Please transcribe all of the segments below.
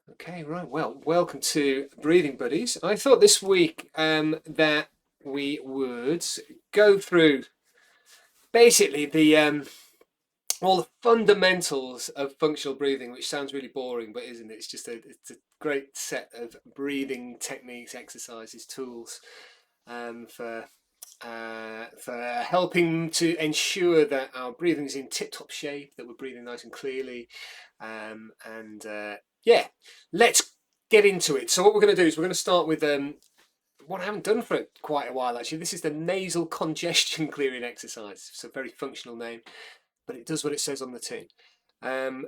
Okay, right. Well, welcome to Breathing Buddies. I thought this week that we would go through basically the all the fundamentals of functional breathing, which sounds really boring, but isn't it? It's a great set of breathing techniques, exercises, tools for helping to ensure that our breathing is in tip-top shape, that we're breathing nice and clearly, and yeah, let's get into it. So what we're going to do is we're going to start with what I haven't done for quite a while actually. This is the nasal congestion clearing exercise. It's a very functional name, but it does what it says on the tin.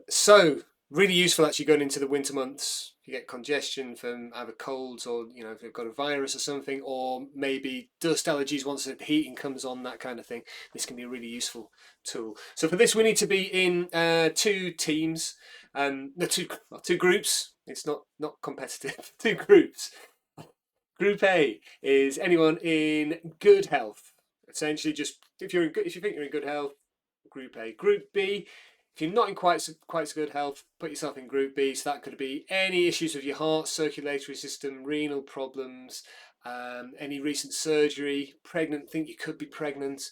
So really useful actually going into the winter months. You get congestion from either colds or if you've got a virus or something, or maybe dust allergies once the heating comes on, that kind of thing. This can be a really useful tool. So for this we need to be in two teams, no, two groups. It's not competitive. Two groups. Group A is anyone in good health. Essentially, just if you think you're in good health, Group A. Group B, if you're not in quite so good health, put yourself in Group B. So that could be any issues with your heart, circulatory system, renal problems, any recent surgery, pregnant, think you could be pregnant.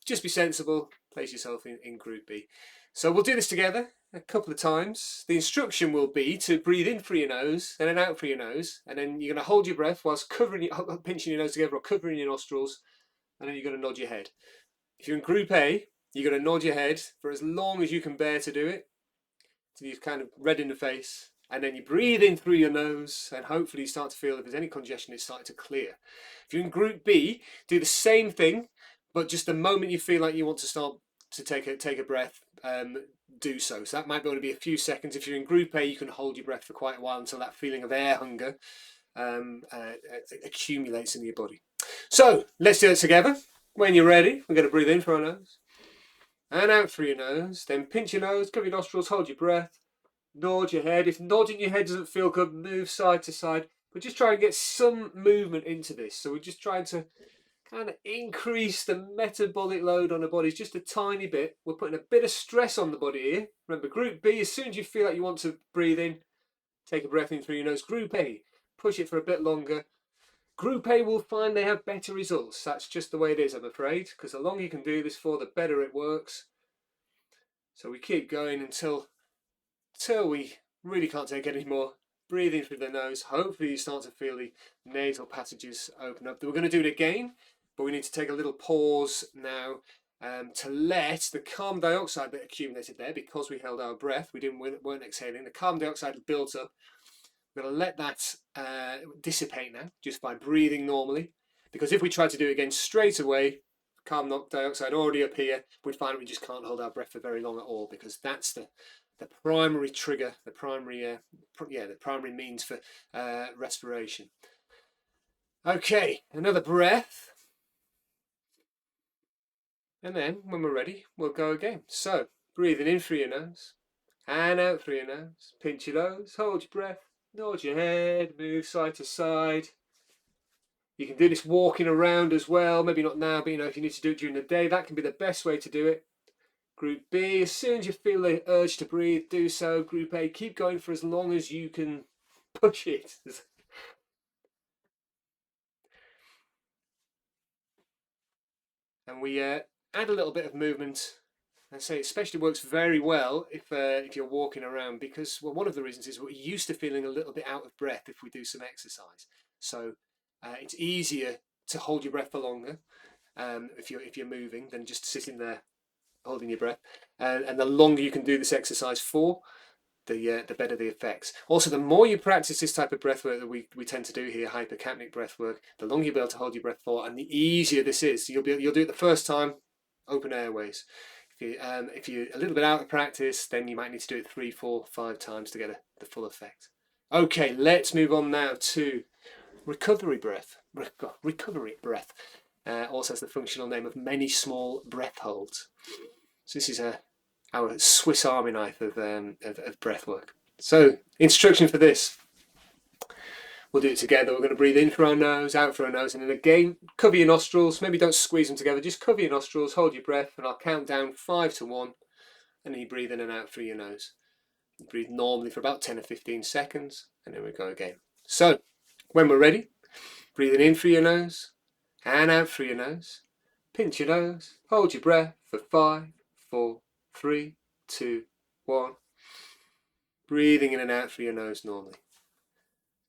Just be sensible, place yourself in Group B. So we'll do this together a couple of times. The instruction will be to breathe in through your nose and then out through your nose, and then you're going to hold your breath whilst pinching your nose together or covering your nostrils, and then you're going to nod your head. If you're in Group A, you're going to nod your head for as long as you can bear to do it, so you're kind of red in the face, and then you breathe in through your nose, and hopefully you start to feel if there's any congestion, it's starting to clear. If you're in Group B, do the same thing, but just the moment you feel like you want to start to take a breath, do so. So that might be able to be a few seconds. If you're in Group A, you can hold your breath for quite a while until that feeling of air hunger accumulates in your body. So let's do it together. When you're ready, we're going to breathe in through our nose and out through your nose. Then pinch your nose, cover your nostrils, hold your breath, nod your head. If nodding your head doesn't feel good, move side to side. But just try and get some movement into this. So we're just trying to kind of increase the metabolic load on the body just a tiny bit. We're putting a bit of stress on the body here. Remember, Group B, as soon as you feel like you want to breathe in, take a breath in through your nose. Group A, push it for a bit longer. Group A will find they have better results. That's just the way it is, I'm afraid, because the longer you can do this for, the better it works. So we keep going until we really can't take it anymore. Breathing through the nose. Hopefully you start to feel the nasal passages open up. We're going to do it again, but we need to take a little pause now to let the carbon dioxide that accumulated there, because we held our breath, weren't exhaling, the carbon dioxide built up. We're going to let that dissipate now, just by breathing normally. Because if we try to do it again straight away, carbon dioxide already up here, we'd find we just can't hold our breath for very long at all, because that's the primary trigger, the primary means for respiration. Okay, another breath. And then when we're ready, we'll go again. So, breathing in through your nose and out through your nose. Pinch your nose, hold your breath, nod your head, move side to side. You can do this walking around as well, maybe not now, but if you need to do it during the day, that can be the best way to do it. Group B, as soon as you feel the urge to breathe, do so. Group A, keep going for as long as you can push it. And we add a little bit of movement. I say it especially works very well if you're walking around, because one of the reasons is we're used to feeling a little bit out of breath if we do some exercise. So it's easier to hold your breath for longer if you're moving than just sitting there holding your breath. And the longer you can do this exercise for, the better the effects. Also, the more you practice this type of breath work that we tend to do here, hypercapnic breath work, the longer you'll be able to hold your breath for, and the easier this is. You'll do it the first time, open airways. If you're a little bit out of practice, then you might need to do it 3, 4, 5 times to get the full effect. Okay, let's move on now to recovery breath. Recovery breath also has the functional name of many small breath holds. So this is our Swiss Army knife of breath work. So, instruction for this. We'll do it together. We're going to breathe in through our nose, out through our nose, and then again, cover your nostrils. Maybe don't squeeze them together, just cover your nostrils, hold your breath, and I'll count down 5 to 1, and then you breathe in and out through your nose. Breathe normally for about 10 or 15 seconds, and then we go again. So, when we're ready, breathing in through your nose, and out through your nose. Pinch your nose, hold your breath for 5, 4, 3, 2, 1. Breathing in and out through your nose normally.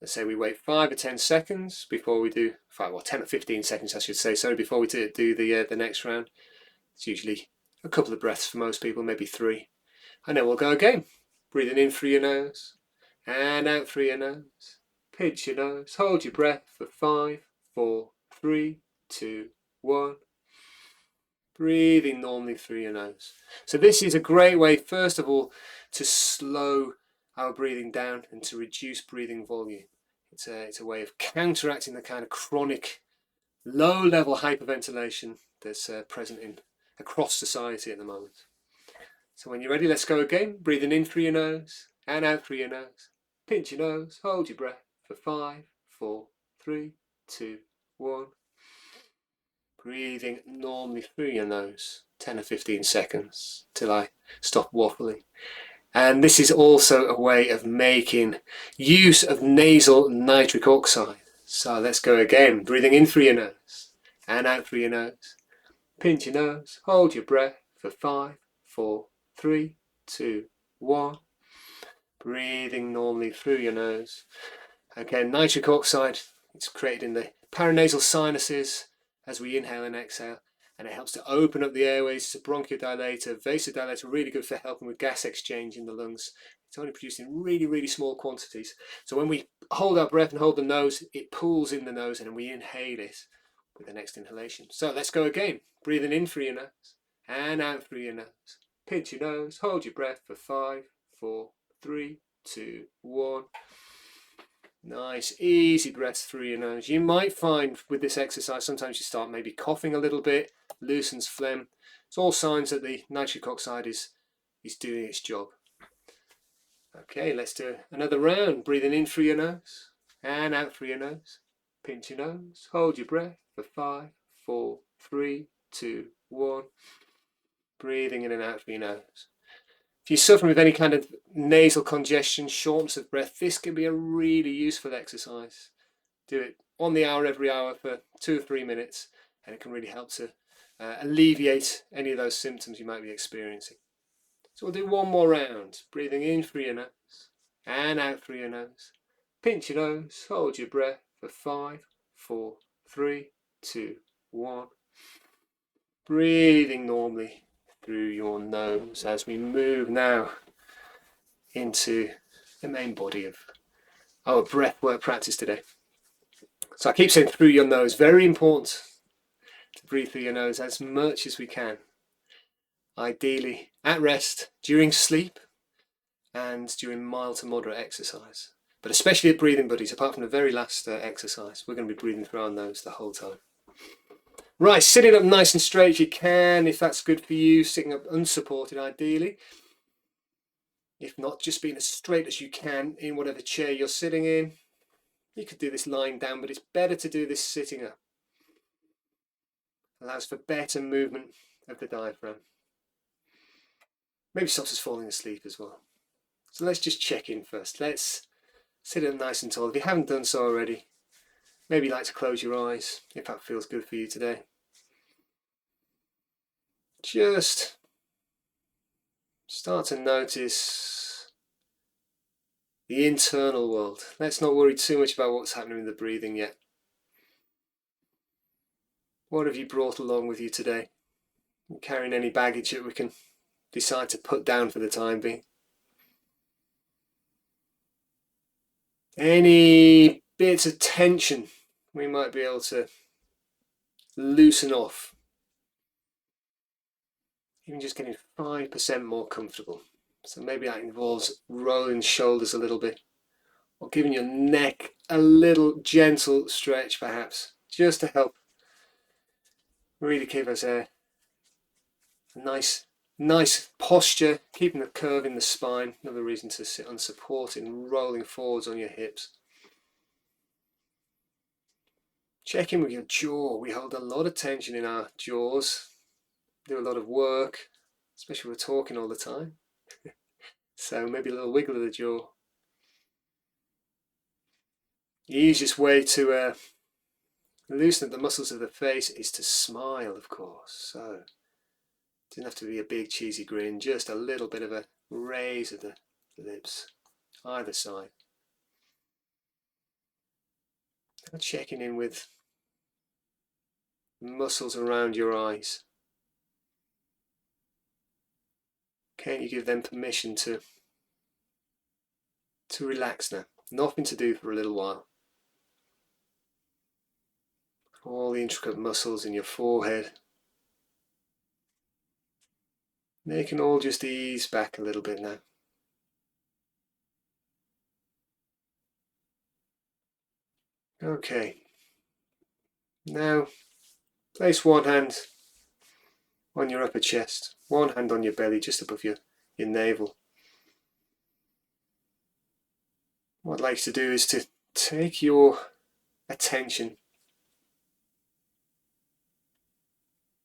Let's say we wait 5 or 10 seconds before we do, 10 or 15 seconds I should say, sorry, before we do the next round. It's usually a couple of breaths for most people, maybe 3. And then we'll go again. Breathing in through your nose and out through your nose. Pinch your nose, hold your breath for 5, 4, 3, 2, 1. Breathing normally through your nose. So this is a great way, first of all, to slow our breathing down and to reduce breathing volume. It's a way of counteracting the kind of chronic, low-level hyperventilation that's present across society at the moment. So when you're ready, let's go again. Breathing in through your nose and out through your nose. Pinch your nose, hold your breath for 5, 4, 3, 2, 1. Breathing normally through your nose, 10 or 15 seconds till I stop waffling. And this is also a way of making use of nasal nitric oxide. So let's go again. Breathing in through your nose and out through your nose. Pinch your nose, hold your breath for 5, 4, 3, 2, 1. Breathing normally through your nose. Again, nitric oxide, it's created in the paranasal sinuses as we inhale and exhale, and it helps to open up the airways. It's a bronchodilator, vasodilator, really good for helping with gas exchange in the lungs. It's only produced in really, really small quantities. So when we hold our breath and hold the nose, it pulls in the nose and then we inhale it with the next inhalation. So let's go again. Breathing in through your nose and out through your nose. Pinch your nose, hold your breath for 5, 4, 3, 2, 1. Nice, easy breaths through your nose. You might find with this exercise, sometimes you start maybe coughing a little bit, loosens phlegm. It's all signs that the nitric oxide is doing its job. Okay, let's do another round. Breathing in through your nose and out through your nose. Pinch your nose, hold your breath for 5, 4, 3, 2, 1. Breathing in and out through your nose. If you're suffering with any kind of nasal congestion, shortness of breath, this can be a really useful exercise. Do it on the hour, every hour for 2 or 3 minutes, and it can really help to alleviate any of those symptoms you might be experiencing. So we'll do one more round. Breathing in through your nose and out through your nose. Pinch your nose, hold your breath for 5, 4, 3, 2, 1. Breathing normally through your nose as we move now into the main body of our breathwork practice today. So I keep saying through your nose, very important to breathe through your nose as much as we can. Ideally at rest, during sleep, and during mild to moderate exercise. But especially at breathing buddies, apart from the very last exercise, we're going to be breathing through our nose the whole time. Right, sitting up nice and straight if you can, if that's good for you, sitting up unsupported ideally. If not, just being as straight as you can in whatever chair you're sitting in. You could do this lying down, but it's better to do this sitting up. Allows for better movement of the diaphragm. Maybe stops us falling asleep as well. So let's just check in first. Let's sit up nice and tall. If you haven't done so already, maybe you'd like to close your eyes if that feels good for you today. Just start to notice the internal world. Let's not worry too much about what's happening with the breathing yet. What have you brought along with you today? You're carrying any baggage that we can decide to put down for the time being? Any bits of tension we might be able to loosen off? Even just getting 5% more comfortable. So maybe that involves rolling shoulders a little bit, or giving your neck a little gentle stretch perhaps, just to help really keep us a nice posture, keeping the curve in the spine. Another reason to sit unsupported and rolling forwards on your hips. Check in with your jaw. We hold a lot of tension in our jaws, do a lot of work, especially if we're talking all the time. So maybe a little wiggle of the jaw. The easiest way to loosen up the muscles of the face is to smile, of course. So it doesn't have to be a big cheesy grin, just a little bit of a raise of the lips, either side. Now checking in with muscles around your eyes. Can you give them permission to relax now? Nothing to do for a little while. All the intricate muscles in your forehead, they can all just ease back a little bit now. Okay. Now, place one hand on your upper chest, one hand on your belly, just above your navel. What I'd like to do is to take your attention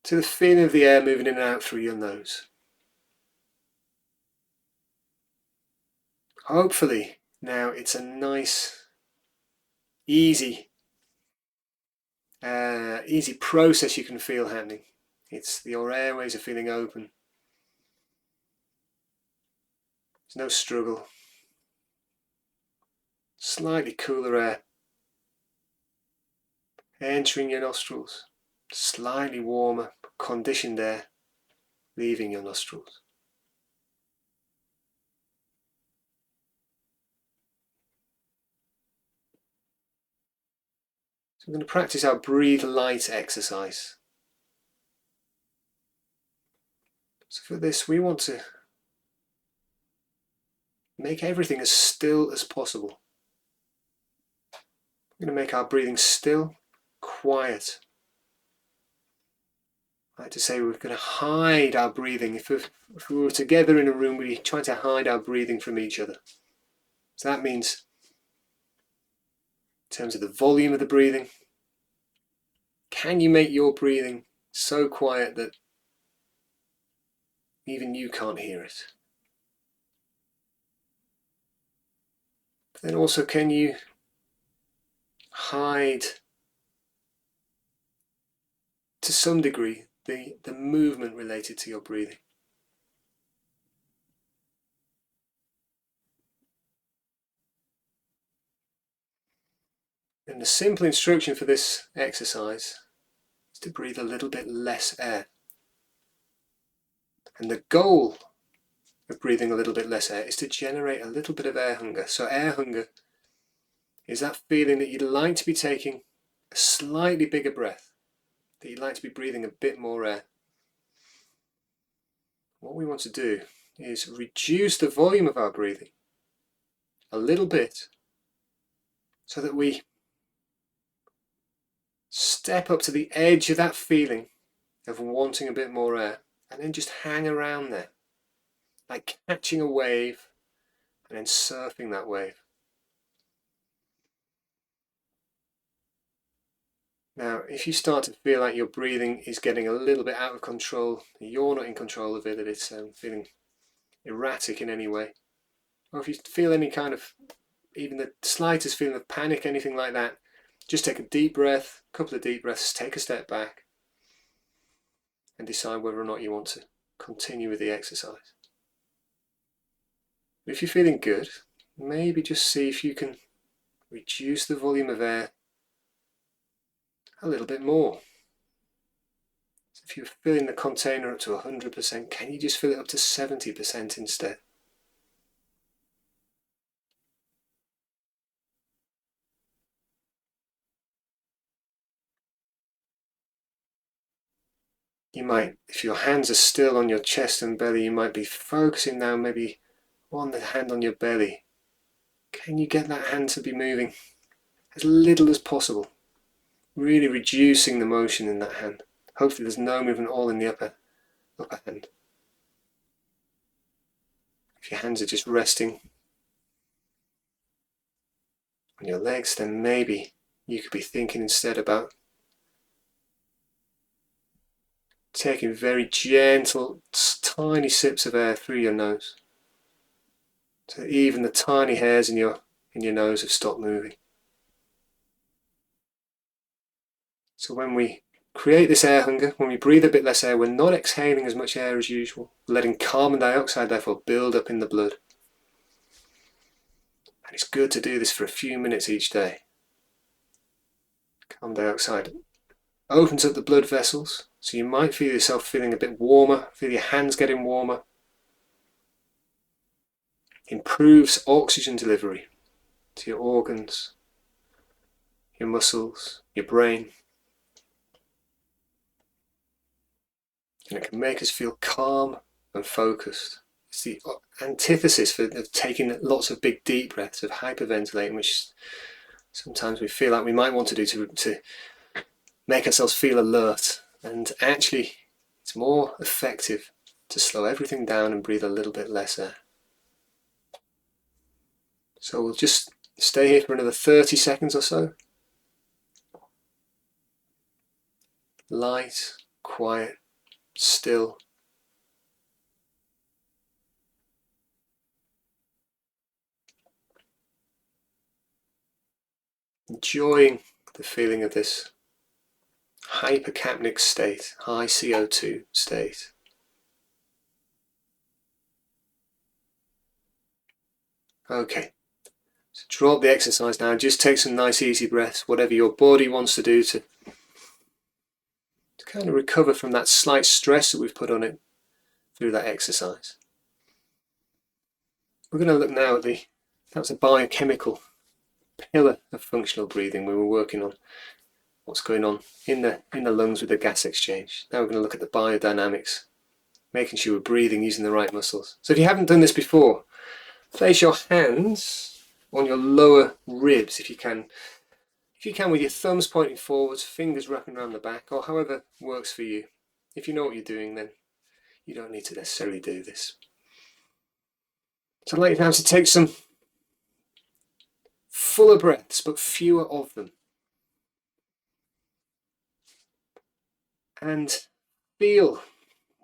to the feeling of the air moving in and out through your nose. Hopefully, now it's a nice, easy process you can feel happening. Your airways are feeling open. There's no struggle. Slightly cooler air entering your nostrils. Slightly warmer, conditioned air leaving your nostrils. So we're going to practice our breathe light exercise. So for this, we want to make everything as still as possible. We're going to make our breathing still, quiet. I like to say we're going to hide our breathing. If we were together in a room, we try to hide our breathing from each other. So that means, in terms of the volume of the breathing, can you make your breathing so quiet that even you can't hear it? Then also, can you hide, to some degree, the movement related to your breathing? And the simple instruction for this exercise is to breathe a little bit less air. And the goal of breathing a little bit less air is to generate a little bit of air hunger. So air hunger is that feeling that you'd like to be taking a slightly bigger breath, that you'd like to be breathing a bit more air. What we want to do is reduce the volume of our breathing a little bit so that we step up to the edge of that feeling of wanting a bit more air and then just hang around there, like catching a wave and then surfing that wave. Now, if you start to feel like your breathing is getting a little bit out of control, you're not in control of it, that it's feeling erratic in any way, or if you feel any kind of, even the slightest feeling of panic, anything like that, just take a deep breath, a couple of deep breaths, take a step back, and decide whether or not you want to continue with the exercise. If you're feeling good, maybe just see if you can reduce the volume of air a little bit more. So if you're filling the container up to 100%, can you just fill it up to 70% instead? You might, if your hands are still on your chest and belly, you might be focusing now maybe on the hand on your belly. Can you get that hand to be moving as little as possible? Really reducing the motion in that hand. Hopefully there's no movement all in the upper hand. If your hands are just resting on your legs, then maybe you could be thinking instead about taking very gentle, tiny sips of air through your nose. So even the tiny hairs in your nose have stopped moving. So when we create this air hunger, when we breathe a bit less air, we're not exhaling as much air as usual, we're letting carbon dioxide therefore build up in the blood. And it's good to do this for a few minutes each day. Carbon dioxide opens up the blood vessels, so you might feel yourself feeling a bit warmer, feel your hands getting warmer. Improves oxygen delivery to your organs, your muscles, your brain. And it can make us feel calm and focused. It's the antithesis of taking lots of big deep breaths, of hyperventilating, which sometimes we feel like we might want to do to make ourselves feel alert. And actually, it's more effective to slow everything down and breathe a little bit less air. So we'll just stay here for another 30 seconds or so. Light, quiet, still. Enjoying the feeling of this hypercapnic state, high CO2 state. Okay, so drop the exercise now, just take some nice easy breaths, whatever your body wants to do to kind of recover from that slight stress that we've put on it through that exercise. We're going to look now at that's a biochemical pillar of functional breathing. We were working on what's going on in the lungs with the gas exchange. Now we're going to look at the biodynamics, making sure we're breathing using the right muscles. So if you haven't done this before, place your hands on your lower ribs if you can. If you can, with your thumbs pointing forwards, fingers wrapping around the back, or however works for you. If you know what you're doing, then you don't need to necessarily do this. So I'd like you now to take some fuller breaths, but fewer of them. And feel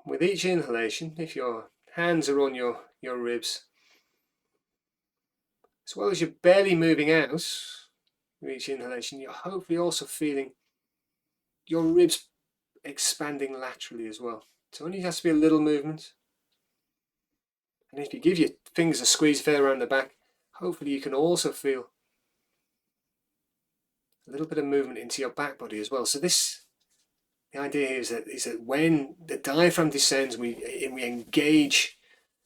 with each inhalation, if your hands are on your ribs, as well as your belly moving out with each inhalation, you're hopefully also feeling your ribs expanding laterally as well. So only has to be a little movement. And if you give your fingers a squeeze further around the back, hopefully you can also feel a little bit of movement into your back body as well. So the idea here is that when the diaphragm descends, we engage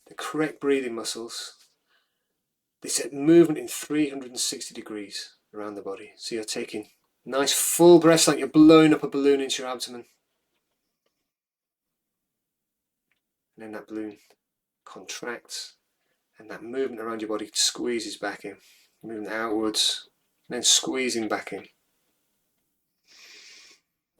the correct breathing muscles. This movement in 360 degrees around the body. So you're taking nice full breaths like you're blowing up a balloon into your abdomen. And then that balloon contracts and that movement around your body squeezes back in. Moving outwards and then squeezing back in.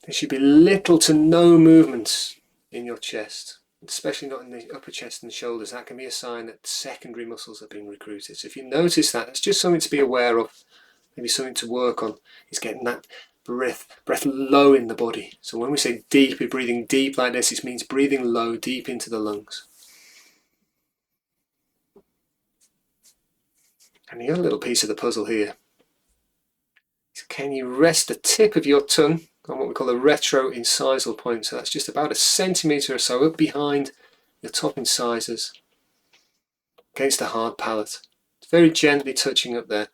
There should be little to no movement in your chest, especially not in the upper chest and shoulders. That can be a sign that secondary muscles are being recruited. So if you notice that, it's just something to be aware of, maybe something to work on, is getting that breath low in the body. So when we say deep, we're breathing deep like this, it means breathing low, deep into the lungs. And the other little piece of the puzzle here is, can you rest the tip of your tongue on what we call a retro-incisal point? So that's just about a centimetre or so up behind your top incisors against the hard palate. It's very gently touching up there.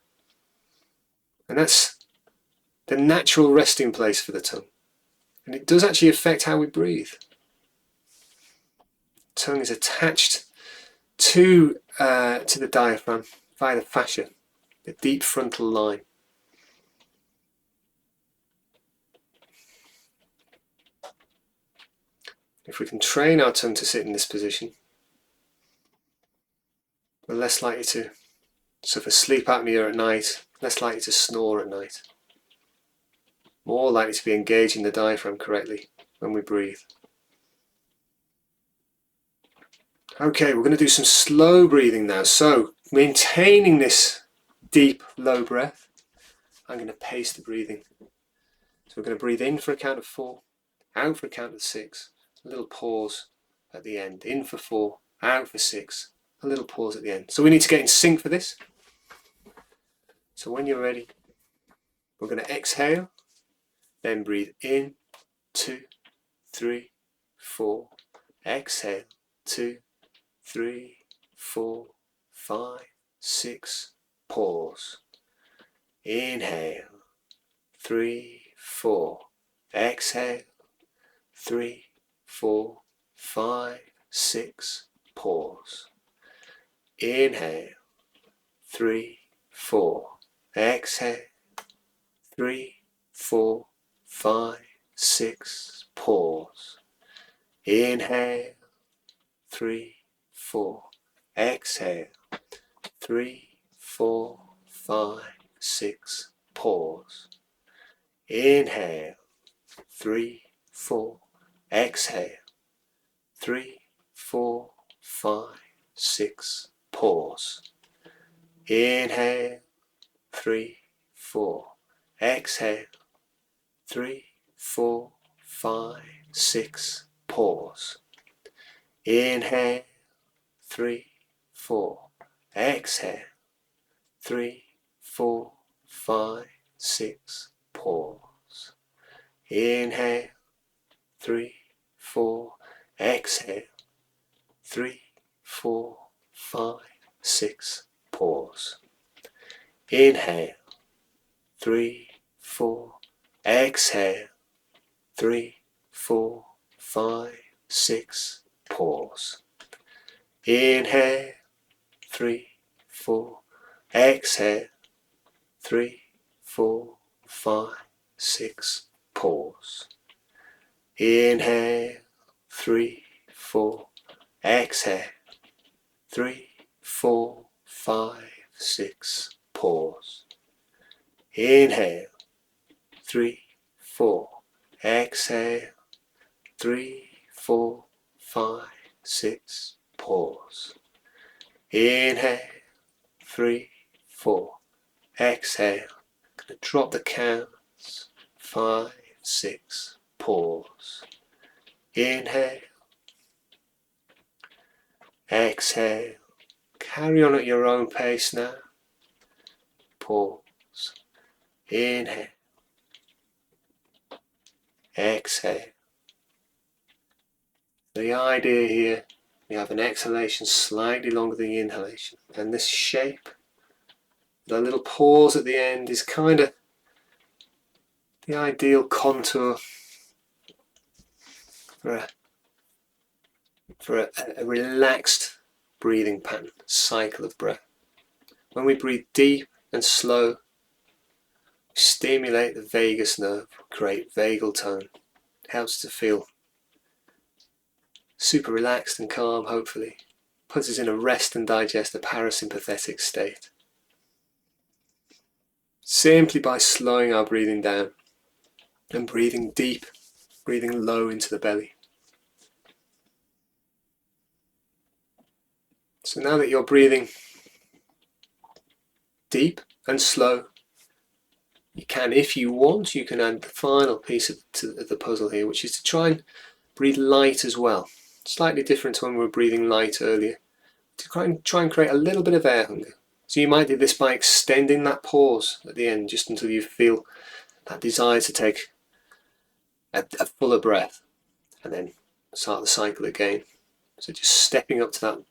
And that's the natural resting place for the tongue. And it does actually affect how we breathe. The tongue is attached to the diaphragm via the fascia, the deep frontal line. If we can train our tongue to sit in this position, we're less likely to suffer sleep apnea at night, less likely to snore at night, more likely to be engaging the diaphragm correctly when we breathe. Okay, we're going to do some slow breathing now. So, maintaining this deep, low breath, I'm going to pace the breathing. So we're going to breathe in for a count of 4, out for a count of 6, a little pause at the end. In for 4, out for 6, a little pause at the end. So we need to get in sync for this. So when you're ready, we're going to exhale, then breathe in, 2, 3, 4. Exhale, 2, 3, 4, 5, 6. Pause. Inhale, 3, 4. Exhale, 3, 4, 5, 6. Pause. Inhale, 3, 4. Exhale, 3, 4, 5, 6. Pause. Inhale, 3, 4. Exhale, 3, 4, 5, 6. Pause. Inhale, 3, 4. Exhale, 3, 4, 5, 6. Pause. Inhale, 3, 4. Exhale, 3, 4, 5, 6. Pause. Inhale, 3, 4. Exhale, 3, 4, 5, 6. Pause. Inhale, 3, 4. Exhale, 3, 4, 5, 6. Pause. Inhale, 3, 4. Exhale, 3, 4, 5, 6. Pause. Inhale, 3, 4. Exhale, 3, 4, 5, 6. Pause. Inhale, 3, 4. Exhale, 3, 4, 5, 6. Pause. Inhale, 3, 4. Exhale, 3, 4, 5, 6. Pause. Inhale, 3, 4. Exhale. Gonna drop the counts. 5, 6. Pause. Inhale. Exhale. Carry on at your own pace now. Pause. Inhale. Exhale. The idea here, we have an exhalation slightly longer than the inhalation. And this shape, the little pause at the end, is kind of the ideal contour for a relaxed breathing pattern, cycle of breath. When we breathe deep and slow, we stimulate the vagus nerve, create vagal tone. It helps to feel super relaxed and calm, hopefully. Puts us in a rest and digest, a parasympathetic state. Simply by slowing our breathing down and breathing deep, breathing low into the belly. So now that you're breathing deep and slow, you can, if you want, you can add the final piece of the puzzle here, which is to try and breathe light as well. Slightly different to when we were breathing light earlier. To try and create a little bit of air hunger. So you might do this by extending that pause at the end, just until you feel that desire to take a fuller breath, and then start the cycle again. So just stepping up to that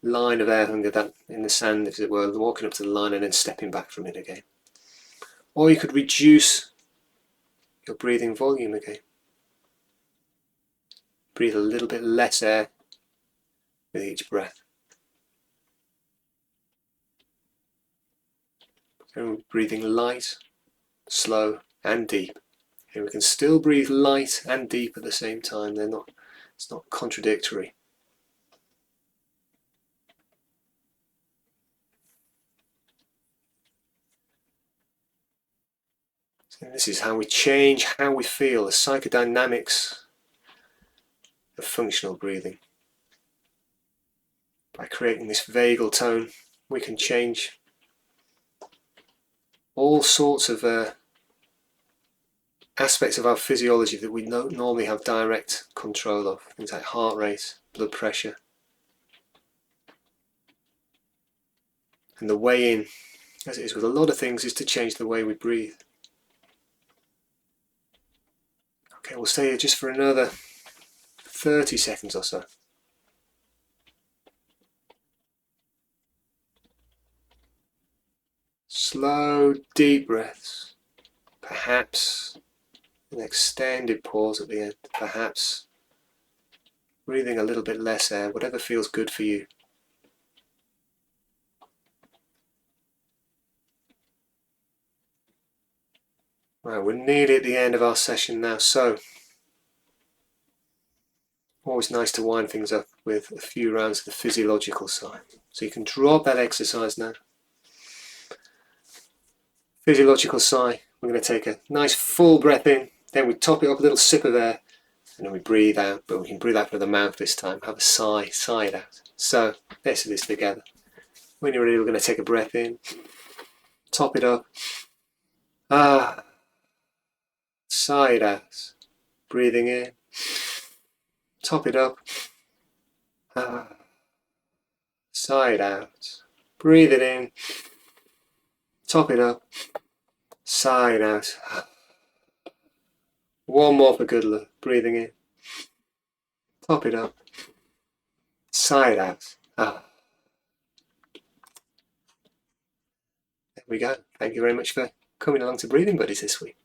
line of air hunger, that in the sand, as it were, walking up to the line and then stepping back from it again. Or you could reduce your breathing volume again. Breathe a little bit less air with each breath. And breathing light, slow and deep. And we can still breathe light and deep at the same time. It's not contradictory. So this is how we change how we feel, the psychodynamics of functional breathing. By creating this vagal tone, we can change all sorts of aspects of our physiology that we don't normally have direct control of. Things like heart rate, blood pressure, And the way in, as it is with a lot of things, is to change the way we breathe. Okay, we'll stay here just for another 30 seconds or so. Slow, deep breaths. Perhaps an extended pause at the end. Perhaps breathing a little bit less air, whatever feels good for you. Right, we're nearly at the end of our session now, so always nice to wind things up with a few rounds of the physiological side. So you can drop that exercise now. Physiological sigh, we're going to take a nice full breath in, then we top it up, a little sip of air, and then we breathe out, but we can breathe out through the mouth this time. Have a sigh, sigh it out. So let's do this together. When you're ready, we're going to take a breath in, top it up, sigh it out. Breathing in, top it up, sigh it out. Breathe it in, top it up, sigh it out. One more for good luck. Breathing in, top it up, sigh it out. There we go. Thank you very much for coming along to Breathing Buddies this week.